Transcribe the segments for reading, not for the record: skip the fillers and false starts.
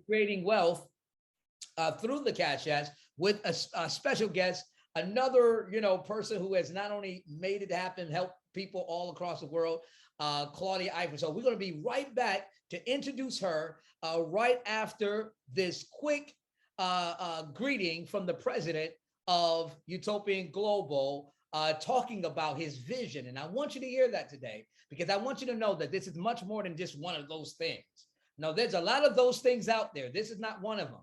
creating wealth through the Cash Apps with a special guest, another person who has not only made it happen, helped people all across the world, Claudia Eifert. So we're going to be right back to introduce her right after this quick greeting from the president of Utopian Global, talking about his vision. And I want you to hear that today, because I want you to know that this is much more than just one of those things. No, there's a lot of those things out there. This is not one of them.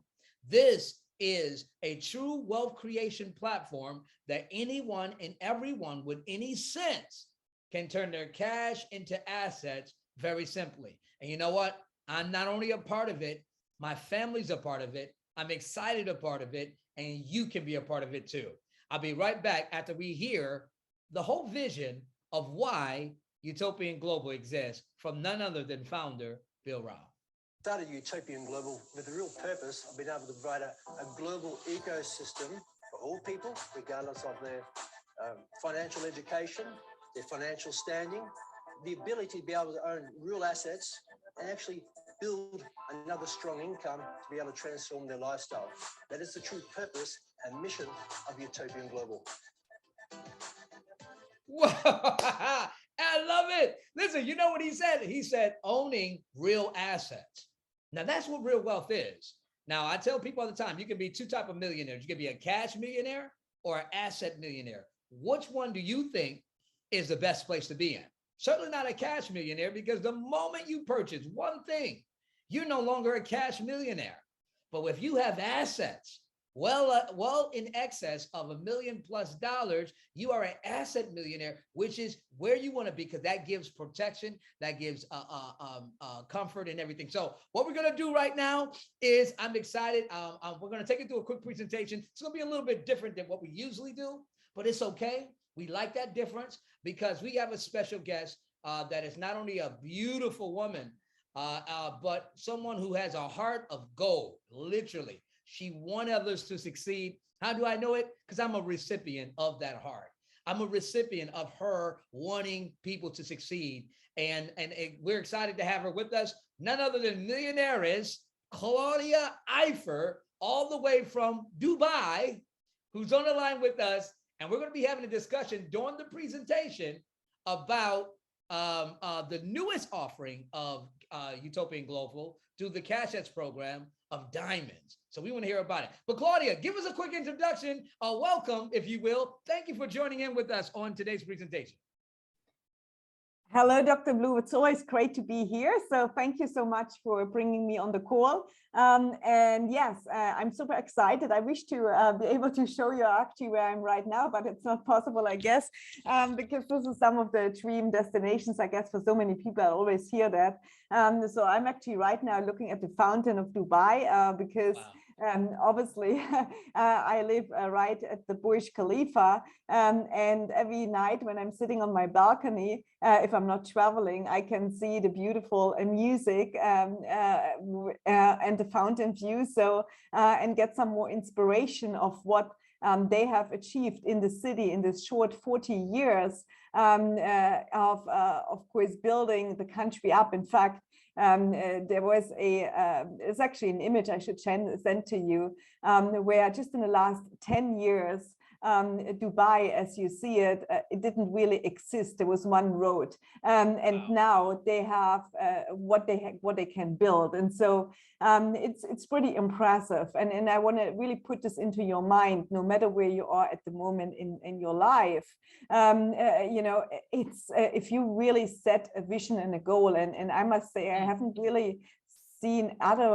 This is a true wealth creation platform that anyone and everyone with any sense can turn their cash into assets very simply. And you know what? I'm not only a part of it, my family's a part of it. I'm excited a part of it, and you can be a part of it too. I'll be right back after we hear the whole vision of why Utopian Global exists from none other than founder Bill Rao. Started Utopian Global with the real purpose of being able to provide a global ecosystem for all people, regardless of their financial education, their financial standing, the ability to be able to own real assets and actually build another strong income to be able to transform their lifestyle. That is the true purpose and mission of Utopian Global. I love it. Listen, you know what he said? He said owning real assets. Now that's what real wealth is. Now I tell people all the time, you can be two types of millionaires. You can be a cash millionaire or an asset millionaire. Which one do you think is the best place to be in? Certainly not a cash millionaire, because the moment you purchase one thing, you're no longer a cash millionaire. But if you have assets, well in excess of $1 million+, you are an asset millionaire, which is where you want to be, because that gives protection, that gives comfort and everything. So what we're going to do right now is, I'm excited. We're going to take it through a quick presentation. It's going to be a little bit different than what we usually do, but it's okay. We like that difference because we have a special guest that is not only a beautiful woman, but someone who has a heart of gold, literally. She wants others to succeed. How do I know it? Because I'm a recipient of that heart. I'm a recipient of her wanting people to succeed. And we're excited to have her with us. None other than millionaires Claudia Eifert, all the way from Dubai, who's on the line with us. And we're going to be having a discussion during the presentation about the newest offering of Utopian Global through the Cash Apps program of diamonds. So we want to hear about it. But Claudia, give us a quick introduction, a welcome, if you will. Thank you for joining in with us on today's presentation. Hello, Dr. Blue. It's always great to be here. So thank you so much for bringing me on the call. And yes, I'm super excited. I wish to be able to show you actually where I'm right now, but it's not possible, I guess, because this is some of the dream destinations, I guess, for so many people. I always hear that. So I'm actually right now looking at the fountain of Dubai because obviously I live right at the Burj Khalifa, and every night when I'm sitting on my balcony, if I'm not traveling, I can see the beautiful music and the fountain view, so and get some more inspiration of what they have achieved in the city in this short 40 years of course building the country up. In fact, there was it's actually an image I should send to you, where just in the last 10 years, Dubai, as you see it, it didn't really exist. There was one road, and now they have what they can build, and so it's pretty impressive. And I want to really put this into your mind, no matter where you are at the moment in your life. You know, it's if you really set a vision and a goal, and I must say I haven't really seen other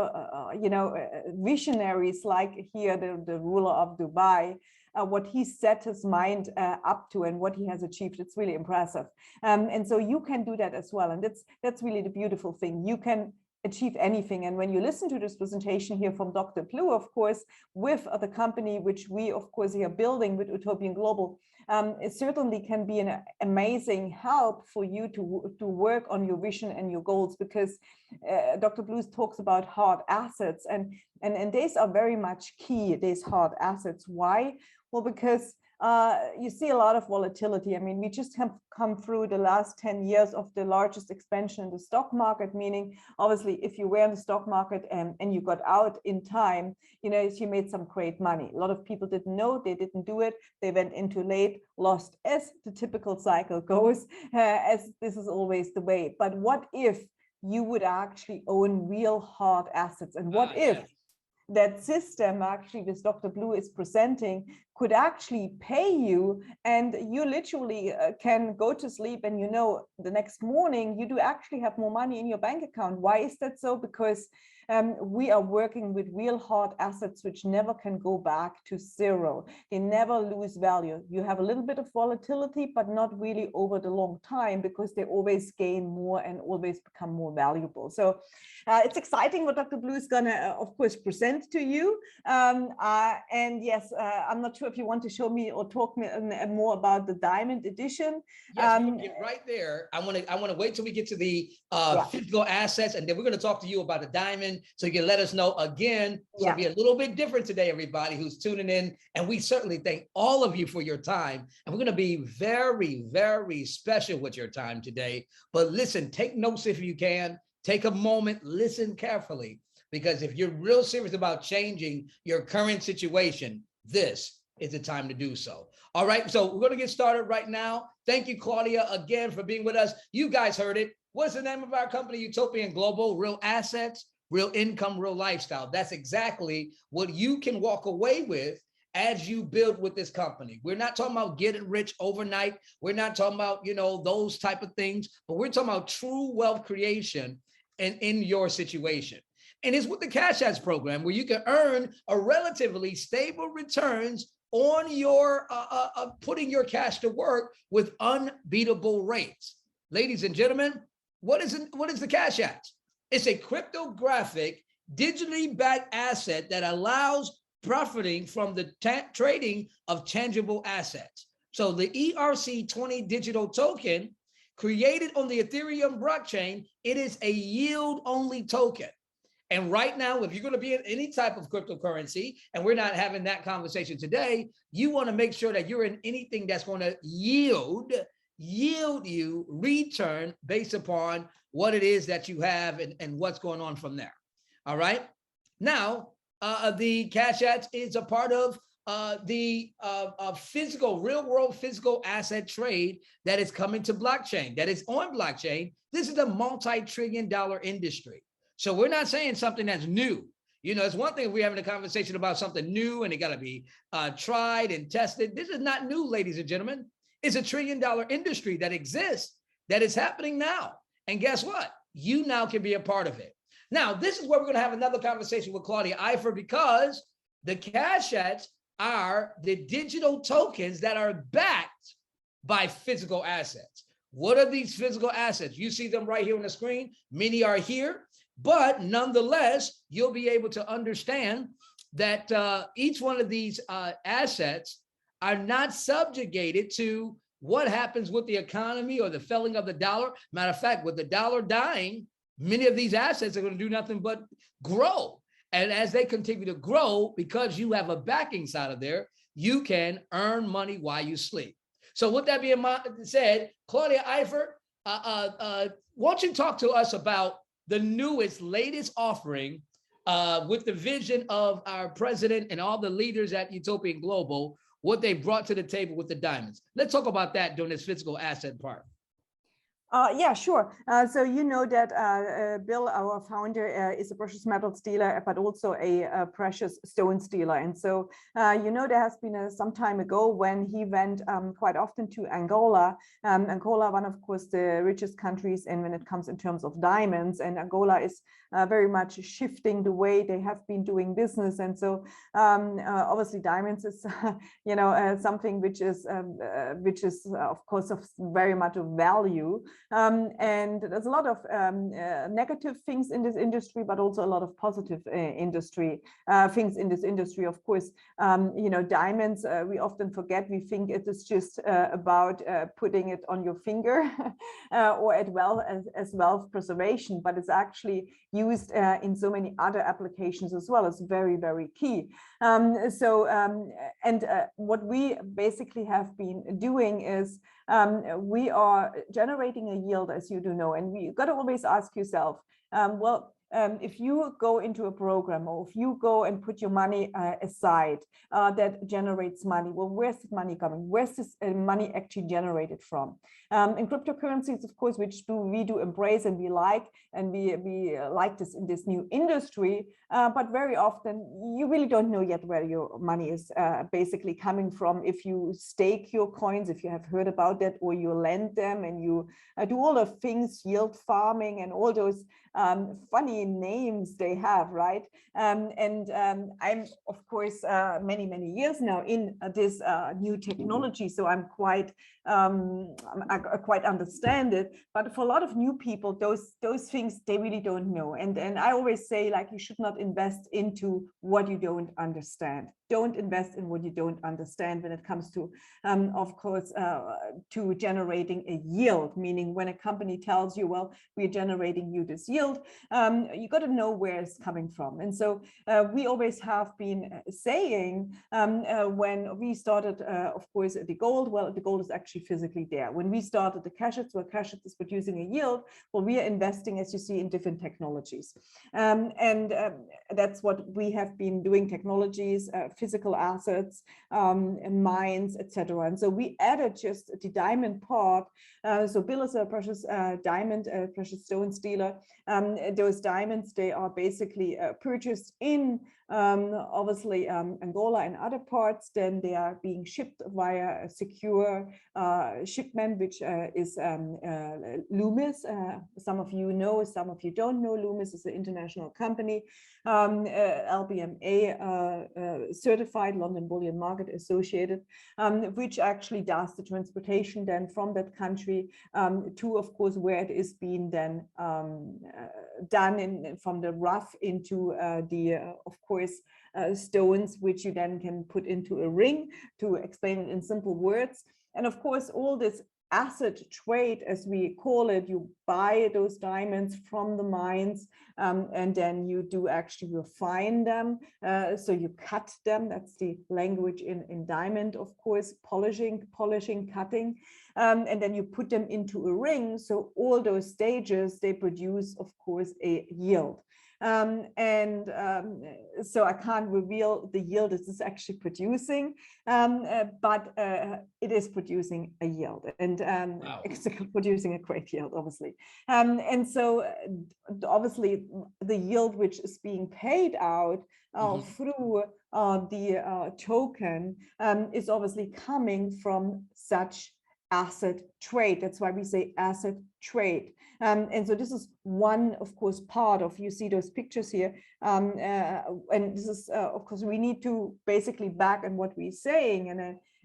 visionaries like here the ruler of Dubai. What he set his mind up to and what he has achieved, it's really impressive. And so you can do that as well. And that's really the beautiful thing. You can achieve anything. And when you listen to this presentation here from Dr. Blue, of course, with the company which we, of course, are building with Utopian Global, it certainly can be an amazing help for you to work on your vision and your goals, because Dr. Blue talks about hard assets, and these are very much key, these hard assets. Why? Well, because you see a lot of volatility. I mean, we just have come through the last 10 years of the largest expansion in the stock market, meaning obviously if you were in the stock market and you got out in time, you made some great money. A lot of people didn't know, they didn't do it, they went into late, lost, as the typical cycle goes, as this is always the way. But what if you would actually own real hard assets? And what if that system actually, this Dr. Blue is presenting, could actually pay you, and you literally can go to sleep and the next morning you do actually have more money in your bank account. Why is that so? Because we are working with real hard assets which never can go back to zero. They never lose value. You have a little bit of volatility, but not really over the long time, because they always gain more and always become more valuable. So it's exciting what Dr. Blue is going to, of course, present to you. And yes, I'm not sure if you want to show me or talk more about the Diamond Edition. Yes, we'll get right there. I want to wait till we get to the physical assets, and then we're going to talk to you about the Diamond, so you can let us know again. It's going to be a little bit different today, everybody who's tuning in, and we certainly thank all of you for your time. And we're going to be very, very special with your time today. But listen, take notes if you can. Take a moment, listen carefully, because if you're real serious about changing your current situation, this is the time to do so. All right, so we're going to get started right now. Thank you, Claudia, again for being with us. You guys heard it. What's the name of our company? Utopian Global, real assets, real income, real lifestyle. That's exactly what you can walk away with as you build with this company. We're not talking about getting rich overnight. We're not talking about, those type of things, but we're talking about true wealth creation and in your situation. And it's with the Cash Apps program, where you can earn a relatively stable returns on your putting your cash to work with unbeatable rates. Ladies and gentlemen, what is the Cash Apps? It's a cryptographic, digitally backed asset that allows profiting from the trading of tangible assets. So the ERC20 digital token, created on the Ethereum blockchain, it is a yield-only token. And right now, if you're going to be in any type of cryptocurrency, and we're not having that conversation today, you want to make sure that you're in anything that's going to yield you return based upon what it is that you have and what's going on from there. All right. Now, the Cash Apps is a part of the physical, real world physical asset trade that is coming to blockchain, that is on blockchain. This is a multi-trillion-dollar industry. So we're not saying something that's new. It's one thing if we're having a conversation about something new and it got to be tried and tested. This is not new, ladies and gentlemen. It's a $1 trillion industry that exists, that is happening now. And guess what? You now can be a part of it. Now, this is where we're going to have another conversation with Claudia Eifert, because the Cash Apps are the digital tokens that are backed by physical assets. What are these physical assets? You see them right here on the screen. Many are here, but nonetheless, you'll be able to understand that each one of these assets are not subjugated to what happens with the economy or the falling of the dollar. Matter of fact, with the dollar dying, many of these assets are going to do nothing but grow. And as they continue to grow, because you have a backing side of there, you can earn money while you sleep. So with that being said, Claudia Eifert, why don't you talk to us about the newest, latest offering with the vision of our president and all the leaders at Utopian Global, what they brought to the table with the diamonds. Let's talk about that during this physical asset part. Yeah, sure. So you know that Bill, our founder, is a precious metals dealer, but also a precious stones dealer. And so, there has been some time ago when he went quite often to Angola. Angola, one of course the richest countries, and when it comes in terms of diamonds, and Angola is very much shifting the way they have been doing business. And so, obviously, diamonds is something which is of course of very much of value. And there's a lot of negative things in this industry, but also a lot of positive things in this industry. Of course, diamonds, we often forget, we think it is just about putting it on your finger or as wealth preservation, but it's actually used in so many other applications as well. It's very, very key. What we basically have been doing is we are generating a yield, as you do know, and you got to always ask yourself, if you go into a program, or if you go and put your money aside that generates money, well, where's this money coming? Where's this money actually generated from? In cryptocurrencies, of course, which we do embrace and we like this in this new industry, but very often you really don't know yet where your money is basically coming from. If you stake your coins, if you have heard about that, or you lend them and you do all the things, yield farming and all those funny names they have, right? I'm, of course, many years now in this new technology, so I'm quite I quite understand it. But for a lot of new people, those things they really don't know. And I always say, like, you should not invest into what you don't understand. Don't invest in what you don't understand when it comes to, of course, to generating a yield. Meaning, when a company tells you, well, we're generating you this yield, you got to know where it's coming from. And so we always have been saying, when we started, of course, the gold, well, the gold is actually physically there. When we started the Cashets, where Cashet is producing a yield, well, we are investing, as you see, in different technologies. That's what we have been doing: technologies, physical assets, mines, etc. And so we added just the diamond part. So Bill is a precious diamond, precious stones dealer. Those diamonds, they are basically purchased in obviously Angola and other parts. Then they are being shipped via a secure shipment, which is Loomis. Some of you know, some of you don't know. Loomis is an international company, LBMA certified, London Bullion Market associated, which actually does the transportation then from that country to, of course, where it is being then done from the rough into of course, stones, which you then can put into a ring, to explain it in simple words. And of course, all this asset trade, as we call it, you buy those diamonds from the mines, and then you do actually refine them. So you cut them. That's the language in diamond, of course, polishing, cutting. And then you put them into a ring. So all those stages, they produce, of course, a yield. So I can't reveal the yield this is actually producing, but it is producing a yield, and wow. It's producing a great yield, obviously. And so obviously the yield which is being paid out through the token is obviously coming from such asset trade. That's why we say asset trade. And so this is one, of course, part of, you see those pictures here. And this is, of course, we need to basically back on what we're saying.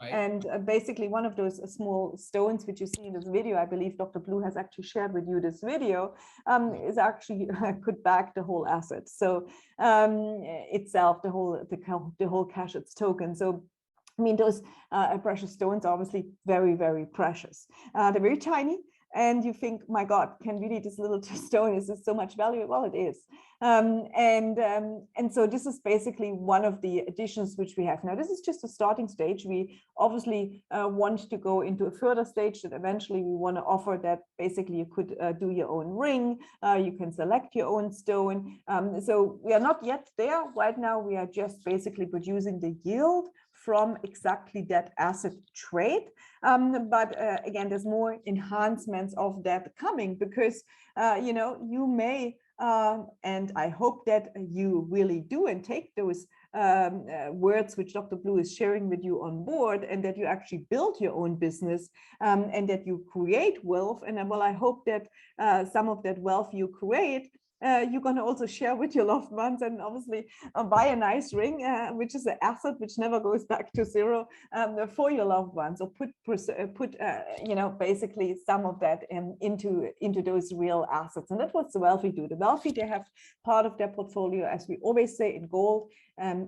And basically one of those small stones, which you see in this video, I believe Dr. Blue has actually shared with you this video, is actually could back the whole asset. So itself, the whole Cashets token. So I mean, those precious stones are obviously very, very precious. They're very tiny, and you think, my God, can really this little stone, is this so much value? Well, it is. And so this is basically one of the additions which we have. Now, this is just a starting stage. We obviously want to go into a further stage that eventually we want to offer that basically you could do your own ring, you can select your own stone. So we are not yet there. Right now, we are just basically producing the yield from exactly that asset trade. But again, there's more enhancements of that coming, because, you know, you may, and I hope that you really do and take those words which Dr. Blue is sharing with you on board, and that you actually build your own business, and that you create wealth. And well, I hope that some of that wealth you create, you're going to also share with your loved ones, and obviously buy a nice ring, which is an asset which never goes back to zero, for your loved ones, or put you know, basically some of that into those real assets. And that's what the wealthy do. The wealthy, they have part of their portfolio, as we always say, in gold,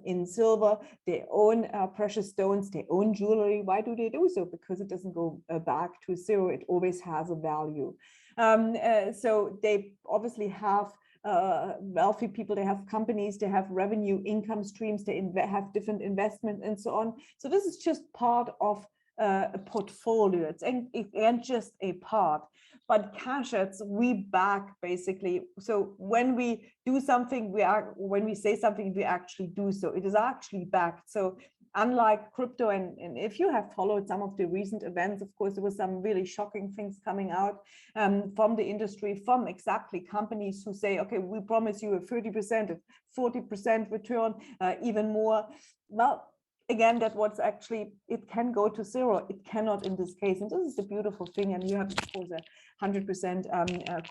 in silver. They own precious stones, they own jewelry. Why do they do so? Because it doesn't go back to zero. It always has a value. So they obviously have wealthy people, they have companies, they have revenue income streams, they have different investments and so on. So this is just part of a portfolio. It ain't just a part. But cash assets, we back basically. So when we do something, when we say something, we actually do so. It is actually backed. So unlike crypto, and if you have followed some of the recent events, of course, there was some really shocking things coming out from the industry, from exactly companies who say, okay, we promise you a 30%, a 40% return, even more. Well, again, that what's actually, it can go to zero. It cannot in this case. And this is the beautiful thing. And you have, of course, a 100%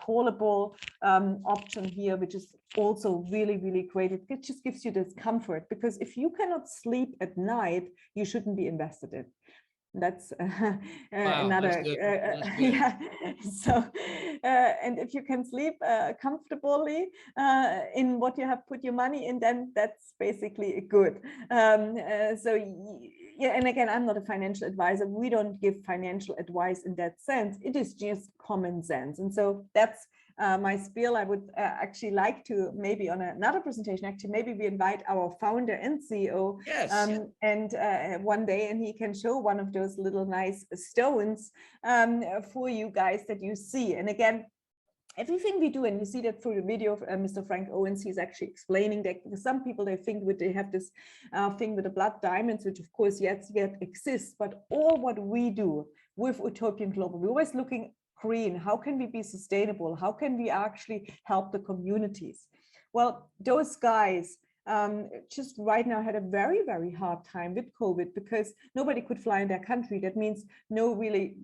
callable option here, which is also really, really great. It just gives you this comfort, because if you cannot sleep at night, you shouldn't be invested in. That's another yeah. So and if you can sleep comfortably in what you have put your money in, then that's basically good. So yeah, and again, I'm not a financial advisor. We don't give financial advice in that sense. It is just common sense. And so that's my spiel. I would actually like to, maybe on another presentation, actually, maybe we invite our founder and CEO, yes. And one day, and he can show one of those little nice stones for you guys that you see. And again, everything we do, and you see that through the video of Mr. Frank Owens, he's actually explaining that some people, they think they have this thing with the blood diamonds, which of course yet exists, but all what we do with Utopian Global, we're always looking green. How can we be sustainable? How can we actually help the communities? Well, those guys just right now had a very, very hard time with COVID, because nobody could fly in their country. That means no really,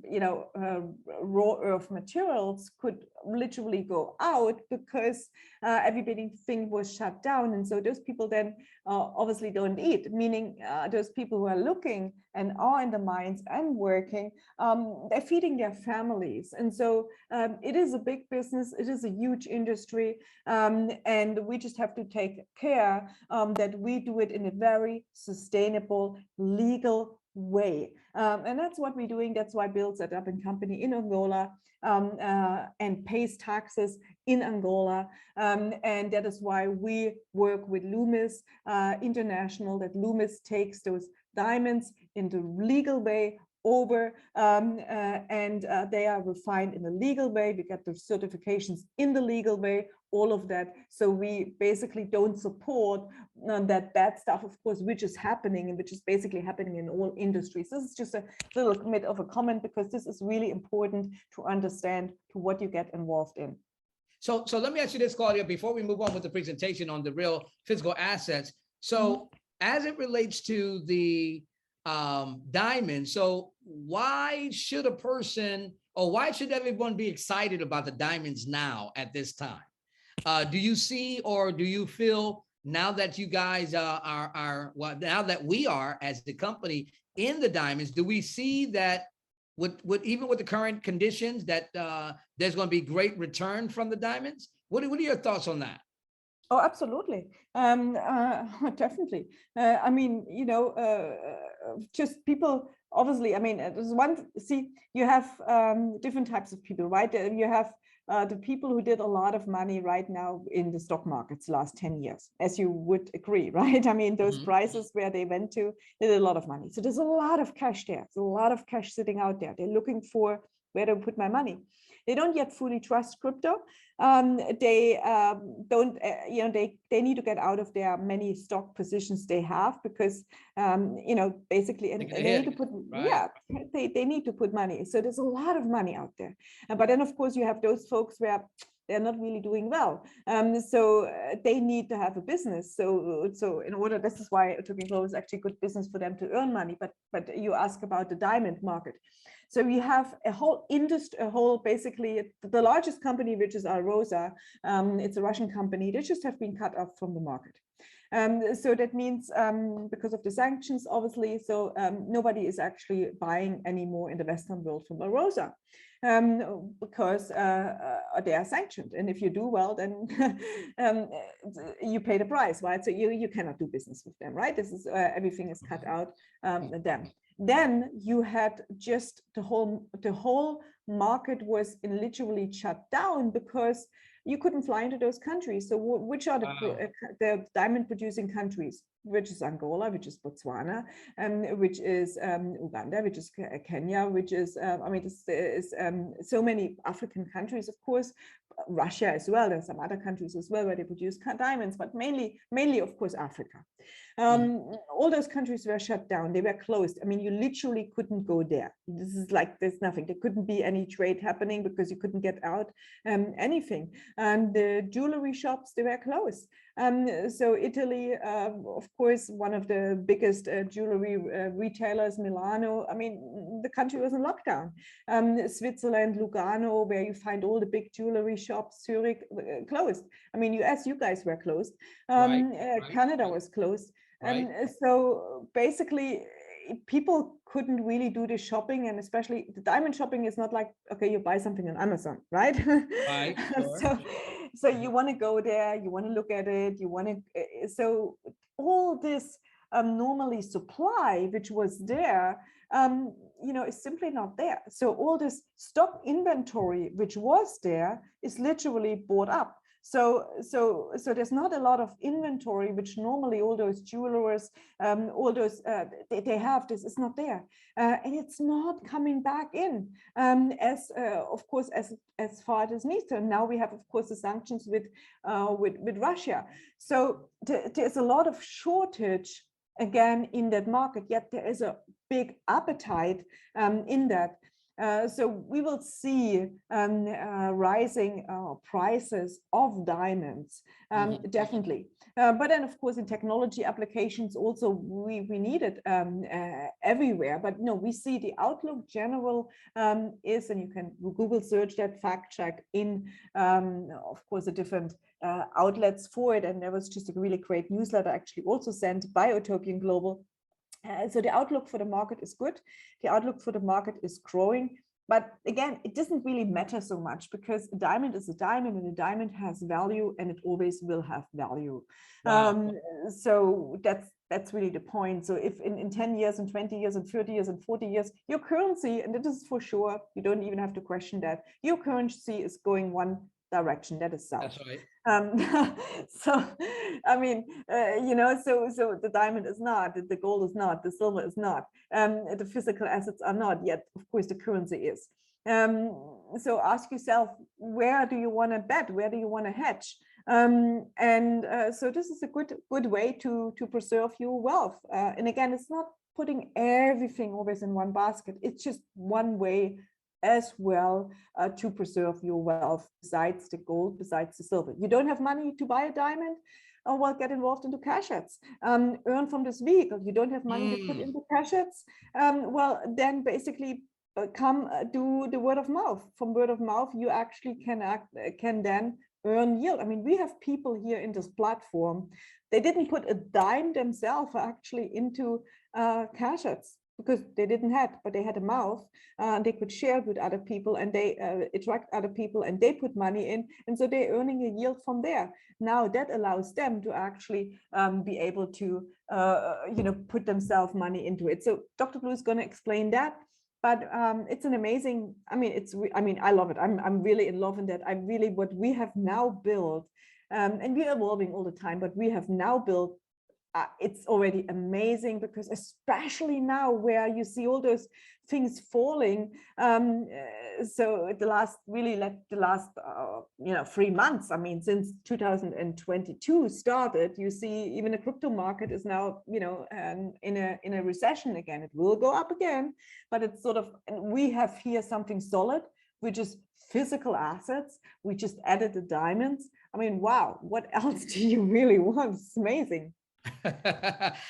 raw earth materials could literally go out, because everything was shut down. And so those people then obviously don't eat, meaning those people who are looking and are in the mines and working, they're feeding their families. And so it is a big business, it is a huge industry, and we just have to take care that we do it in a very sustainable, legal way. And that's what we're doing. That's why Bill set up a company in Angola and pays taxes in Angola. And that is why we work with Loomis International, that Loomis takes those diamonds in the legal way over, and they are refined in a legal way. We get the certifications in the legal way, all of that. So we basically don't support that bad stuff, of course, which is happening, and which is basically happening in all industries. This is just a little bit of a comment, because this is really important to understand to what you get involved in. So let me ask you this, Claudia, before we move on with the presentation on the real physical assets. So as it relates to the diamond, so why should a person, or why should everyone be excited about the diamonds now at this time? Do you see, or do you feel, now that you guys are well, now that we are as the company in the diamonds, do we see that with even with the current conditions that there's going to be great return from the diamonds? What are your thoughts on that? Oh, absolutely. Definitely. I mean, just people, obviously, I mean, there's one, see, you have different types of people, right? You have the people who did a lot of money right now in the stock markets last 10 years, as you would agree, right? I mean, those prices where they went to, they did a lot of money. So there's a lot of cash there. There's a lot of cash sitting out there. They're looking for where to put my money. They don't yet fully trust crypto. They don't, they need to get out of their many stock positions they have, because, basically, and they need to put, right. They need to put money. So there's a lot of money out there. But then, of course, you have those folks where they're not really doing well. So they need to have a business. So in order, this is why Utopian Global is actually good business for them to earn money. But you ask about the diamond market. So we have a whole industry, basically the largest company, which is Alrosa. It's a Russian company. They just have been cut off from the market. So that means because of the sanctions, obviously, so nobody is actually buying anymore in the Western world from Alrosa. Because they are sanctioned, and if you do well, then you pay the price, right? So you cannot do business with them, right? This is everything is cut out them. Then you had just the whole market was literally shut down, because you couldn't fly into those countries. So which are the diamond producing countries? Which is Angola, which is Botswana, which is Uganda, which is Kenya, which is, I mean, there's so many African countries, of course, Russia as well. There's some other countries as well where they produce diamonds, but mainly, of course, Africa. All those countries were shut down. They were closed. I mean, you literally couldn't go there. This is like, there's nothing. There couldn't be any trade happening because you couldn't get out anything. And the jewelry shops, they were closed. So Italy, of course, one of the biggest jewelry retailers, Milano, I mean, the country was in lockdown. Switzerland, Lugano, where you find all the big jewelry shops, Zurich, closed. I mean, US, you guys were closed. Canada was closed. So basically, people couldn't really do the shopping, and especially the diamond shopping is not like, okay, you buy something on Amazon, right? Right. Sure. So you want to go there, you want to look at it, you want to, so all this normally supply, which was there, you know, is simply not there. So all this stock inventory, which was there, is literally bought up. So there's not a lot of inventory, which normally all those jewelers, all those they have. This is not there, and it's not coming back in as of course as far as it needs to. And now we have, of course, the sanctions with Russia. So there's a lot of shortage again in that market. Yet there is a big appetite in that. So we will see rising prices of diamonds, definitely. But then, of course, in technology applications also, we need it everywhere. But no, we see the outlook general is, and you can Google search that, fact check in, of course, the different outlets for it. And there was just a really great newsletter actually also sent by Utopian Global. So the outlook for the market is good. The outlook for the market is growing. But again, it doesn't really matter so much because a diamond is a diamond and a diamond has value and it always will have value. Wow. So that's really the point. So if in 10 years and 20 years and 30 years and 40 years, your currency, and it is for sure, you don't even have to question that, your currency is going one direction, that is south. That's right. So I mean, you know, so the diamond is not, the gold is not, the silver is not, the physical assets are not, yet of course the currency is. So ask yourself, where do you want to bet? Where do you want to hedge? So this is a good way to preserve your wealth. And again, it's not putting everything always in one basket. It's just one way as well to preserve your wealth, besides the gold, besides the silver. You don't have money to buy a diamond? Oh, well, get involved into Cash-Ets. Earn from this vehicle. You don't have money to put into Cash-Ets? Well, then basically come do the word of mouth. From word of mouth, you actually can then earn yield. I mean, we have people here in this platform. They didn't put a dime themselves actually into Cash-Ets, because they didn't have, but they had a mouth, they could share it with other people, and they attract other people, and they put money in, and so they're earning a yield from there. Now that allows them to actually be able to, you know, put themselves money into it. So Dr. Blue is going to explain that, but it's an amazing. I mean, I love it. I'm really in love in that. I really, what we have now built, and we're evolving all the time, but we have now built. It's already amazing, because especially now where you see all those things falling. So the last you know, 3 months, I mean, since 2022 started, you see even the crypto market is now, you know, in a recession again. It will go up again, but it's sort of, and we have here something solid, which is physical assets. We just added the diamonds. I mean, wow, what else do you really want? It's amazing.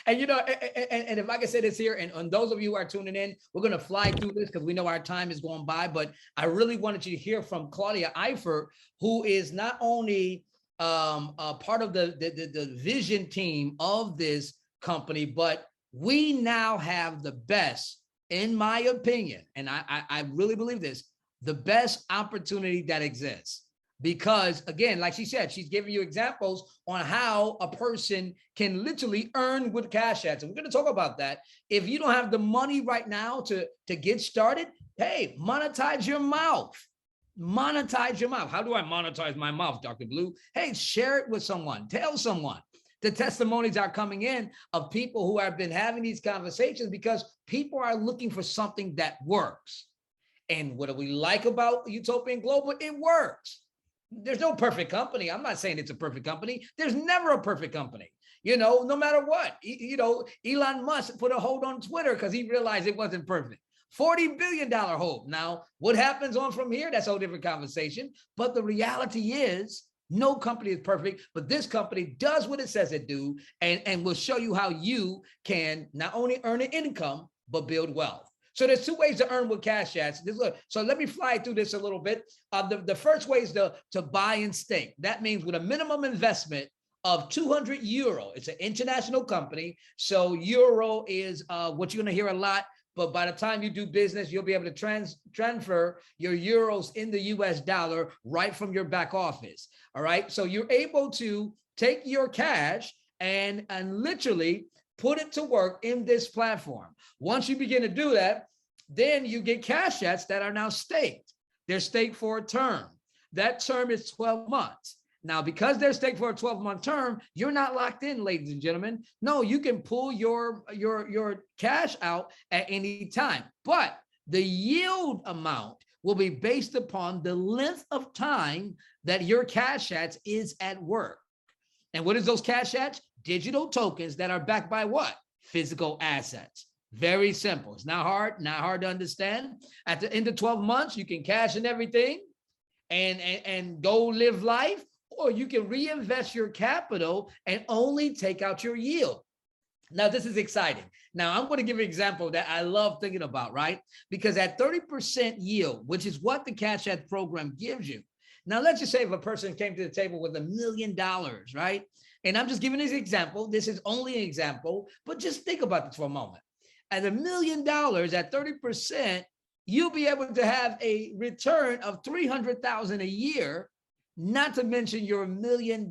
And you know, and if I can say this here, and on those of you who are tuning in, we're going to fly through this because we know our time is going by, but I really wanted you to hear from Claudia Eifert, who is not only a part of the vision team of this company, but we now have the best, in my opinion, and I really believe this, the best opportunity that exists. Because again, like she said, she's giving you examples on how a person can literally earn with Cash-Ets. And we're going to talk about that. If you don't have the money right now to get started, hey, monetize your mouth. monetize your mouth. How do I monetize my mouth, Dr. Blue? Hey, share it with someone. Tell someone. The testimonies are coming in of people who have been having these conversations because people are looking for something that works. And what do we like about Utopian Global? It works. There's no perfect company. I'm not saying it's a perfect company. There's never a perfect company. No matter what, Elon Musk put a hold on Twitter because he realized it wasn't perfect. $40 billion hold. Now, what happens on from here? That's a whole different conversation. But the reality is no company is perfect, but this company does what it says it do and will show you how you can not only earn an income, but build wealth. So there's two ways to earn with Cash Apps. So let me fly through this a little bit. The first way is to buy and stake. That means with a minimum investment of 200 euro. It's an international company. So euro is what you're going to hear a lot. But by the time you do business, you'll be able to transfer your euros in the US dollar right from your back office. All right. So you're able to take your cash and literally put it to work in this platform. Once you begin to do that, then you get cash apps that are now staked. They're staked for a term. That term is 12 months. Now, because they're staked for a 12-month term, you're not locked in, ladies and gentlemen. No, you can pull your cash out at any time, but the yield amount will be based upon the length of time that your cash apps is at work. And what is those cash apps? Digital tokens that are backed by what? Physical assets. Very simple. It's not hard to understand. At the end of 12 months, you can cash in everything and go live life, or you can reinvest your capital and only take out your yield. Now, this is exciting. Now, I'm going to give an example that I love thinking about, right? Because at 30% yield, which is what the Cash App program gives you. Now, let's just say if a person came to the table with $1 million, right? And I'm just giving this example. This is only an example, but just think about this for a moment. At $1 million at 30%, you'll be able to have a return of $300,000 a year, not to mention your $1 million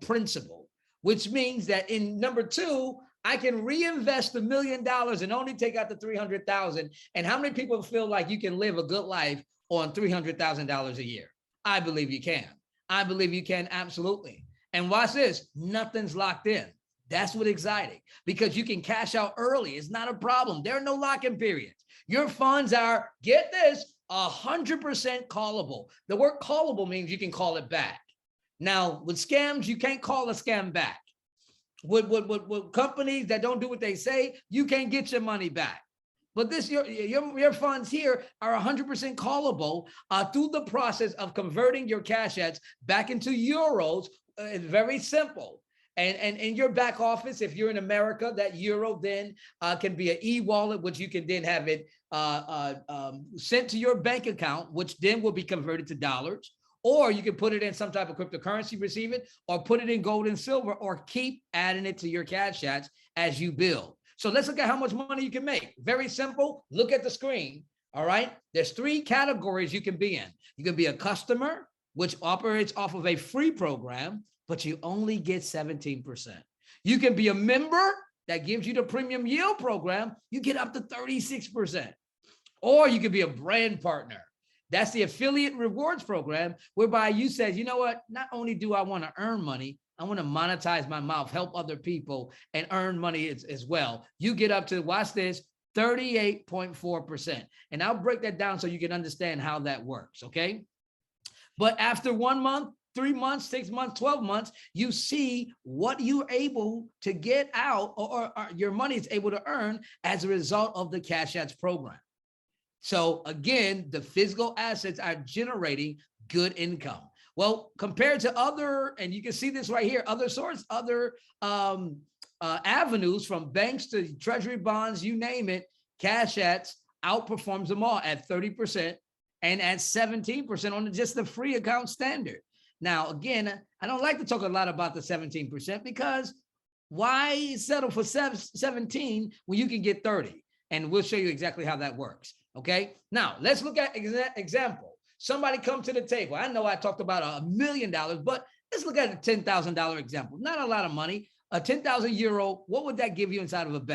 principal, which means that in number two, I can reinvest $1 million and only take out the $300,000. And how many people feel like you can live a good life on $300,000 a year? I believe you can. I believe you can, absolutely. And watch this, nothing's locked in. That's what's exciting, because you can cash out early. It's not a problem. There are no lock-in periods. Your funds are, get this, 100% callable. The word callable means you can call it back. Now, with scams, you can't call a scam back. With companies that don't do what they say, you can't get your money back. But this, your funds here are 100% callable through the process of converting your cash apps back into euros. It's very simple. And in your back office, if you're in America, that euro then can be an e-wallet, which you can then have it sent to your bank account, which then will be converted to dollars. Or you can put it in some type of cryptocurrency, receive it, or put it in gold and silver, or keep adding it to your cash apps as you build. So let's look at how much money you can make. Very simple. Look at the screen. All right. There's three categories you can be in. You can be a customer, which operates off of a free program, but you only get 17%. You can be a member that gives you the premium yield program. You get up to 36%. Or you can be a brand partner. That's the affiliate rewards program, whereby you say, you know what, not only do I want to earn money, I want to monetize my mouth, help other people and earn money as well. You get up to, watch this, 38.4%. And I'll break that down so you can understand how that works, okay? But after 1 month, 3 months, 6 months, 12 months, you see what you're able to get out or your money is able to earn as a result of the Cash Apps program. So again, the physical assets are generating good income. Well, compared to other, and you can see this right here, other sources, other avenues from banks to treasury bonds, you name it, Cash Apps outperforms them all at 30% and at 17% on just the free account standard. Now, again, I don't like to talk a lot about the 17% because why settle for 17 when you can get 30? And we'll show you exactly how that works. Okay. Now let's look at example. Somebody come to the table. I know I talked about $1 million, but let's look at a $10,000 example. Not a lot of money. A 10,000 euro. What would that give you inside of a bank?